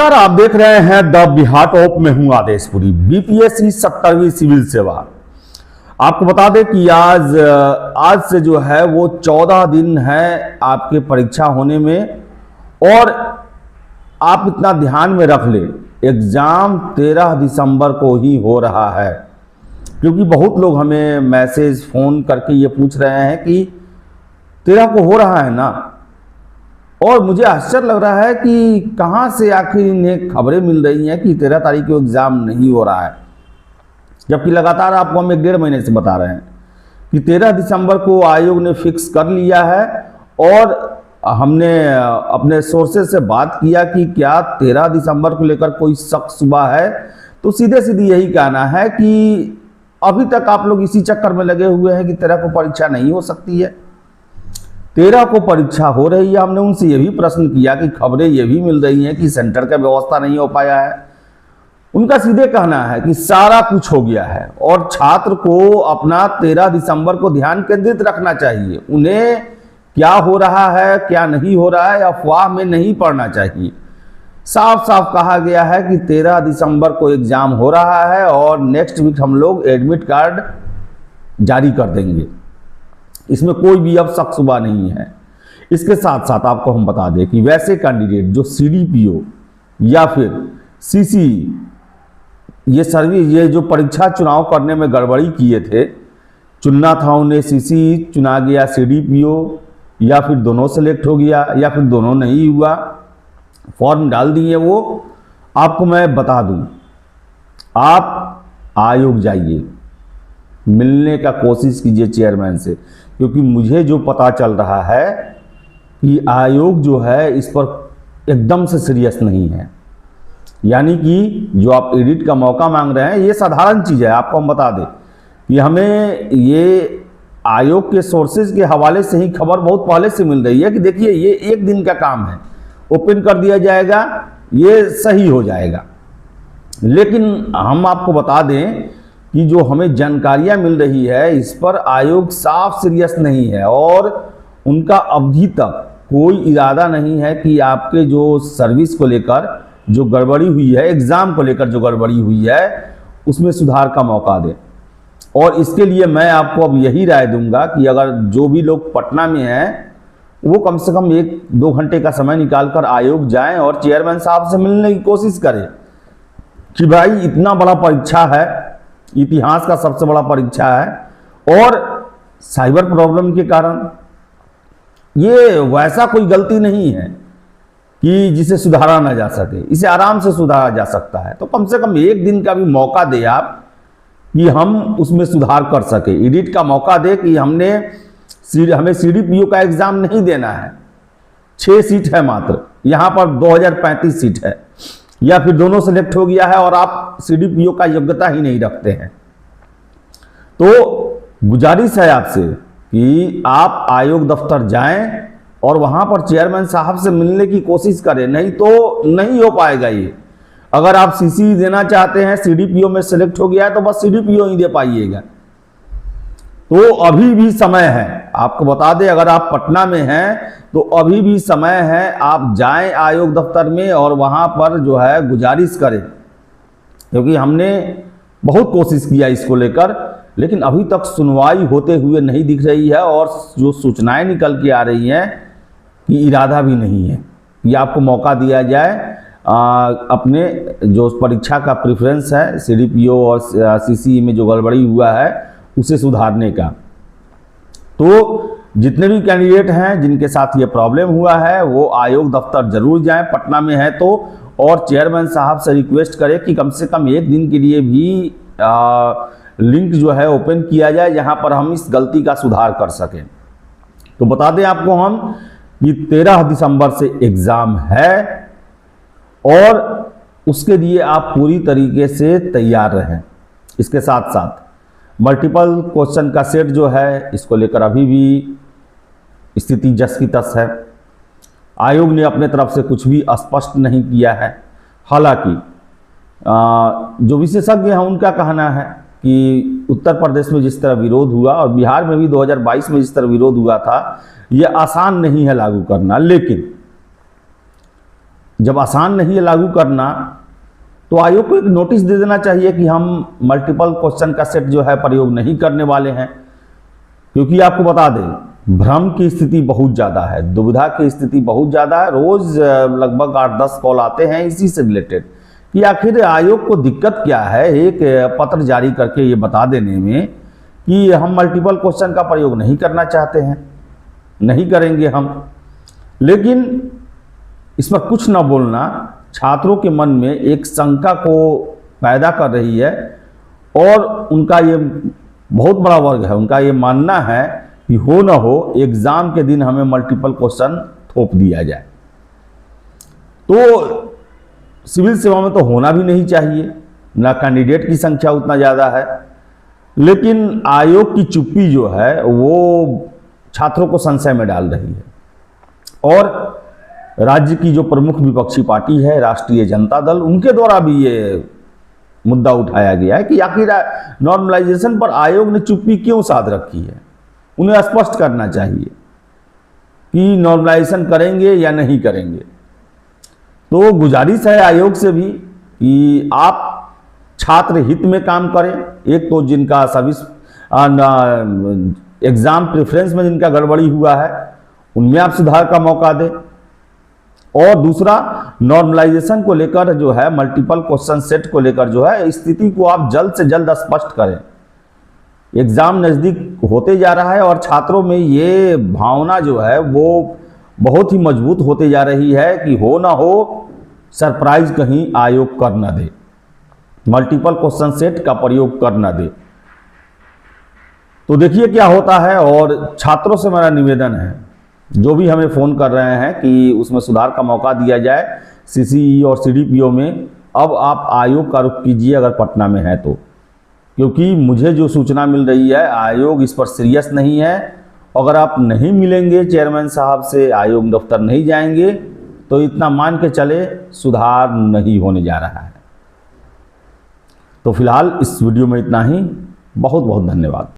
नमस्कार, आप देख रहे हैं द बिहार टॉप में हूं आदेशपुरी। बीपीएससी 70वीं सिविल सेवा। आपको बता दें कि आज से जो है वो 14 दिन है आपके परीक्षा होने में। और आप इतना ध्यान में रख ले, एग्जाम 13 दिसंबर को ही हो रहा है। क्योंकि बहुत लोग हमें मैसेज फ़ोन करके ये पूछ रहे हैं कि 13 को हो रहा है ना, और मुझे आश्चर्य लग रहा है कि कहाँ से आखिर इन्हें खबरें मिल रही हैं कि 13 तारीख को एग्ज़ाम नहीं हो रहा है, जबकि लगातार आपको हम 1-1.5 महीने से बता रहे हैं कि 13 दिसंबर को आयोग ने फिक्स कर लिया है। और हमने अपने सोर्सेज से बात किया कि क्या 13 दिसंबर को लेकर कोई शक शुबा है, तो सीधे सीधे यही कहना है कि अभी तक आप लोग इसी चक्कर में लगे हुए हैं कि 13 को परीक्षा नहीं हो सकती है। 13 को परीक्षा हो रही है। हमने उनसे ये भी प्रश्न किया कि खबरें ये भी मिल रही हैं कि सेंटर का व्यवस्था नहीं हो पाया है। उनका सीधे कहना है कि सारा कुछ हो गया है और छात्र को अपना 13 दिसंबर को ध्यान केंद्रित रखना चाहिए। उन्हें क्या हो रहा है क्या नहीं हो रहा है अफवाह में नहीं पड़ना चाहिए। साफ साफ कहा गया है कि 13 दिसंबर को एग्जाम हो रहा है और नेक्स्ट वीक हम लोग एडमिट कार्ड जारी कर देंगे। इसमें कोई भी अब शक शुबा नहीं है। इसके साथ साथ आपको हम बता दें कि वैसे कैंडिडेट जो सीडीपीओ या फिर सीसी ये जो परीक्षा चुनाव करने में गड़बड़ी किए थे, चुनना था उन्हें सीसी, चुना गया सीडीपीओ, या फिर दोनों सेलेक्ट हो गया या फिर दोनों नहीं हुआ, फॉर्म डाल दिए, वो आपको मैं बता दूं, आप आयोग जाइए, मिलने का कोशिश कीजिए चेयरमैन से। क्योंकि मुझे जो पता चल रहा है कि आयोग जो है इस पर एकदम से सीरियस नहीं है। यानी कि जो आप एडिट का मौका मांग रहे हैं ये साधारण चीज़ है। आपको हम बता दें कि हमें ये आयोग के सोर्सेज के हवाले से ही खबर बहुत पहले से मिल रही है कि देखिए ये 1 दिन का काम है, ओपन कर दिया जाएगा, ये सही हो जाएगा। लेकिन हम आपको बता दें कि जो हमें जानकारियां मिल रही है इस पर आयोग साफ सीरियस नहीं है और उनका अभी तक कोई इरादा नहीं है कि आपके जो सर्विस को लेकर जो गड़बड़ी हुई है, एग्ज़ाम को लेकर जो गड़बड़ी हुई है, उसमें सुधार का मौका दें। और इसके लिए मैं आपको अब यही राय दूंगा कि अगर जो भी लोग पटना में हैं वो कम से कम 1-2 घंटे का समय निकालकर आयोग जाएं और चेयरमैन साहब से मिलने की कोशिश करें कि भाई इतना बड़ा परीक्षा है, इतिहास का सबसे बड़ा परीक्षा है और साइबर प्रॉब्लम के कारण ये वैसा कोई गलती नहीं है कि जिसे सुधारा ना जा सके। इसे आराम से सुधारा जा सकता है। तो कम से कम 1 दिन का भी मौका दे आप कि हम उसमें सुधार कर सके। एडिट का मौका दे कि हमें सीडीपीओ का एग्जाम नहीं देना है, 6 सीट है मात्र, यहाँ पर 2035 सीट है, या फिर दोनों सेलेक्ट हो गया है और आप सीडीपीओ का योग्यता ही नहीं रखते हैं। तो गुजारिश है आपसे कि आप आयोग दफ्तर जाएं और वहां पर चेयरमैन साहब से मिलने की कोशिश करें, नहीं तो नहीं हो पाएगा ये। अगर आप सीसी देना चाहते हैं, सीडीपीओ में सेलेक्ट हो गया है तो बस सीडीपीओ ही दे पाइएगा। तो अभी भी समय है, आपको बता दें, अगर आप पटना में हैं तो अभी भी समय है, आप जाएं आयोग दफ्तर में और वहां पर जो है गुजारिश करें। क्योंकि हमने बहुत कोशिश किया इसको लेकर, लेकिन अभी तक सुनवाई होते हुए नहीं दिख रही है और जो सूचनाएं निकल के आ रही हैं कि इरादा भी नहीं है कि आपको मौका दिया जाए अपने जो परीक्षा का प्रेफरेंस है सीडीपीओ और सीसी में जो गड़बड़ी हुआ है उसे सुधारने का। तो जितने भी कैंडिडेट हैं जिनके साथ ये प्रॉब्लम हुआ है वो आयोग दफ्तर जरूर जाएं, पटना में है तो, और चेयरमैन साहब से रिक्वेस्ट करें कि कम से कम 1 दिन के लिए भी लिंक जो है ओपन किया जाए जहां पर हम इस गलती का सुधार कर सकें। तो बता दें आपको हम कि 13 दिसंबर से एग्ज़ाम है और उसके लिए आप पूरी तरीके से तैयार रहें। इसके साथ साथ मल्टीपल क्वेश्चन का सेट जो है इसको लेकर अभी भी स्थिति जस की तस है। आयोग ने अपने तरफ से कुछ भी स्पष्ट नहीं किया है। हालांकि जो विशेषज्ञ हैं उनका कहना है कि उत्तर प्रदेश में जिस तरह विरोध हुआ और बिहार में भी 2022 में जिस तरह विरोध हुआ था, यह आसान नहीं है लागू करना। लेकिन जब आसान नहीं है लागू करना, तो आयोग को एक नोटिस दे देना चाहिए कि हम मल्टीपल क्वेश्चन का सेट जो है प्रयोग नहीं करने वाले हैं। क्योंकि आपको बता दें, भ्रम की स्थिति बहुत ज़्यादा है, दुविधा की स्थिति बहुत ज़्यादा है। रोज़ लगभग 8-10 कॉल आते हैं इसी से रिलेटेड कि आखिर आयोग को दिक्कत क्या है एक पत्र जारी करके ये बता देने में कि हम मल्टीपल क्वेश्चन का प्रयोग नहीं करना चाहते हैं, नहीं करेंगे हम। लेकिन इस पर कुछ न बोलना छात्रों के मन में एक शंका को पैदा कर रही है, और उनका ये बहुत बड़ा वर्ग है, उनका ये मानना है कि हो न हो एग्ज़ाम के दिन हमें मल्टीपल क्वेश्चन थोप दिया जाए। तो सिविल सेवा में तो होना भी नहीं चाहिए, ना कैंडिडेट की संख्या उतना ज़्यादा है, लेकिन आयोग की चुप्पी जो है वो छात्रों को संशय में डाल रही है। और राज्य की जो प्रमुख विपक्षी पार्टी है राष्ट्रीय जनता दल, उनके द्वारा भी ये मुद्दा उठाया गया है कि आखिर नॉर्मलाइजेशन पर आयोग ने चुप्पी क्यों साध रखी है। उन्हें स्पष्ट करना चाहिए कि नॉर्मलाइजेशन करेंगे या नहीं करेंगे। तो गुजारिश है आयोग से भी कि आप छात्र हित में काम करें। एक तो जिनका सर्विस एग्जाम प्रेफरेंस में जिनका गड़बड़ी हुआ है उनमें आप सुधार का मौका दें, और दूसरा नॉर्मलाइजेशन को लेकर जो है मल्टीपल क्वेश्चन सेट को लेकर जो है स्थिति को आप जल्द से जल्द स्पष्ट करें। एग्जाम नज़दीक होते जा रहा है और छात्रों में ये भावना जो है वो बहुत ही मजबूत होते जा रही है कि हो ना हो सरप्राइज कहीं आयोग कर न दे, मल्टीपल क्वेश्चन सेट का प्रयोग कर न दे। तो देखिए क्या होता है। और छात्रों से मेरा निवेदन है, जो भी हमें फ़ोन कर रहे हैं कि उसमें सुधार का मौका दिया जाए सीसीई और सीडीपीओ में, अब आप आयोग का रुख कीजिए अगर पटना में है तो। क्योंकि मुझे जो सूचना मिल रही है आयोग इस पर सीरियस नहीं है। अगर आप नहीं मिलेंगे चेयरमैन साहब से, आयोग दफ्तर नहीं जाएंगे, तो इतना मान के चले सुधार नहीं होने जा रहा है। तो फिलहाल इस वीडियो में इतना ही। बहुत बहुत धन्यवाद।